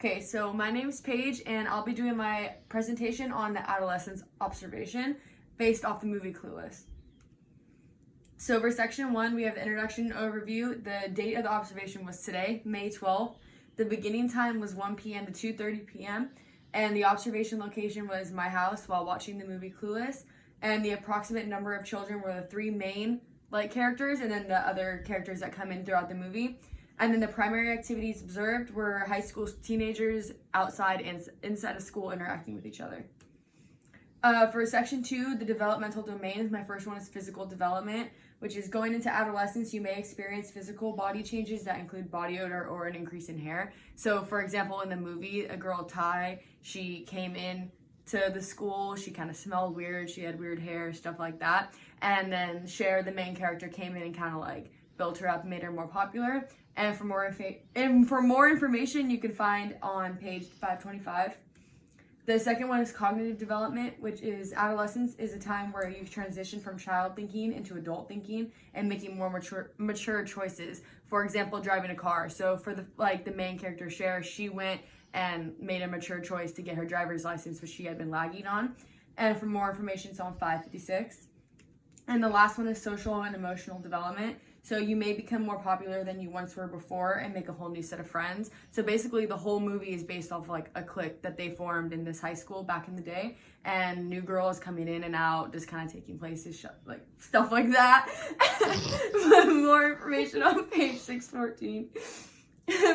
Okay, so my name is Paige, and I'll be doing my presentation on the adolescent's observation based off the movie Clueless. So for section 1, we have the introduction overview. The date of the observation was today, May 12th. The beginning time was 1 p.m. to 2:30 p.m. And the observation location was my house while watching the movie Clueless. And the approximate number of children were the 3 main characters, and then the other characters that come in throughout the movie. And then the primary activities observed were high school teenagers outside and inside of school interacting with each other. For section 2, the developmental domains, my first one is physical development, which is going into adolescence, you may experience physical body changes that include body odor or an increase in hair. So for example, in the movie, a girl, Ty, she came in to the school, she kind of smelled weird, she had weird hair, stuff like that. And then Cher, the main character, came in and kind of built her up, made her more popular. And for more information, you can find on page 525. The second one is cognitive development, which is adolescence is a time where you transition from child thinking into adult thinking and making more mature choices. For example, driving a car. So for the main character, Cher, she went and made a mature choice to get her driver's license, which she had been lagging on. And for more information, it's on 556. And the last one is social and emotional development. So you may become more popular than you once were before and make a whole new set of friends. So basically the whole movie is based off a clique that they formed in this high school back in the day, and new girls coming in and out, just kind of taking places, stuff like that. More information on page 614.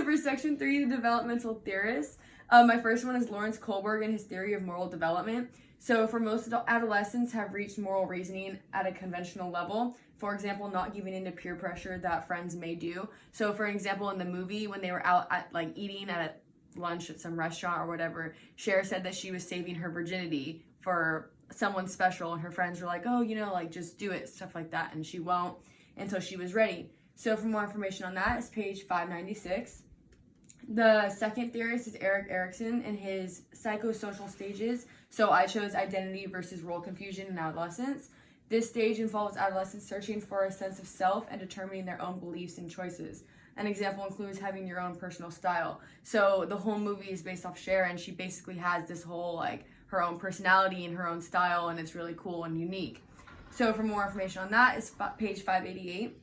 For section 3, the developmental theorists. My first one is Lawrence Kohlberg and his theory of moral development. So for most adolescents have reached moral reasoning at a conventional level. For example, not giving in to peer pressure that friends may do. So for example, in the movie, when they were out at eating at lunch at some restaurant or whatever, Cher said that she was saving her virginity for someone special, and her friends were like, oh, just do it, stuff like that, and she won't until she was ready. So for more information on that, it's page 596. The second theorist is Erik Erikson and his psychosocial stages. So I chose identity versus role confusion in adolescence. This stage involves adolescents searching for a sense of self and determining their own beliefs and choices. An example includes having your own personal style. So the whole movie is based off Cher, and she basically has this whole her own personality and her own style, and it's really cool and unique. So for more information on that, it's page 588.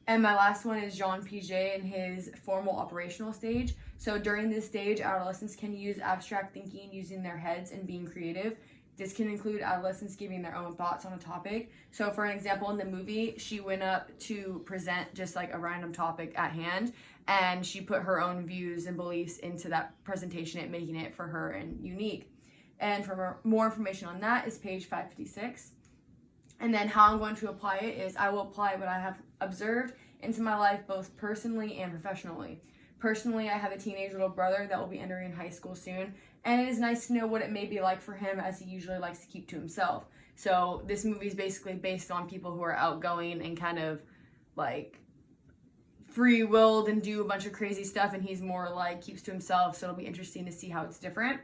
And my last one is Jean Piaget and his formal operational stage. So during this stage, adolescents can use abstract thinking using their heads and being creative. This can include adolescents giving their own thoughts on a topic. So for an example, in the movie, she went up to present just a random topic at hand, and she put her own views and beliefs into that presentation, and making it for her and unique. And for more information on that is page 556. And then how I'm going to apply it is I will apply what I have observed into my life, both personally and professionally. Personally, I have a teenage little brother that will be entering high school soon, and it is nice to know what it may be like for him, as he usually likes to keep to himself. So this movie is basically based on people who are outgoing and kind of free-willed and do a bunch of crazy stuff, and he's more keeps to himself, so it'll be interesting to see how it's different.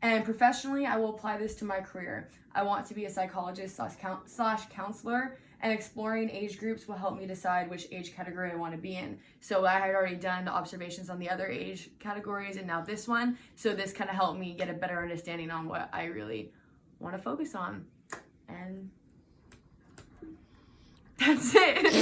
And professionally, I will apply this to my career. I want to be a psychologist / counselor, and exploring age groups will help me decide which age category I want to be in. So I had already done the observations on the other age categories, and now this one. So this kind of helped me get a better understanding on what I really want to focus on. And that's it.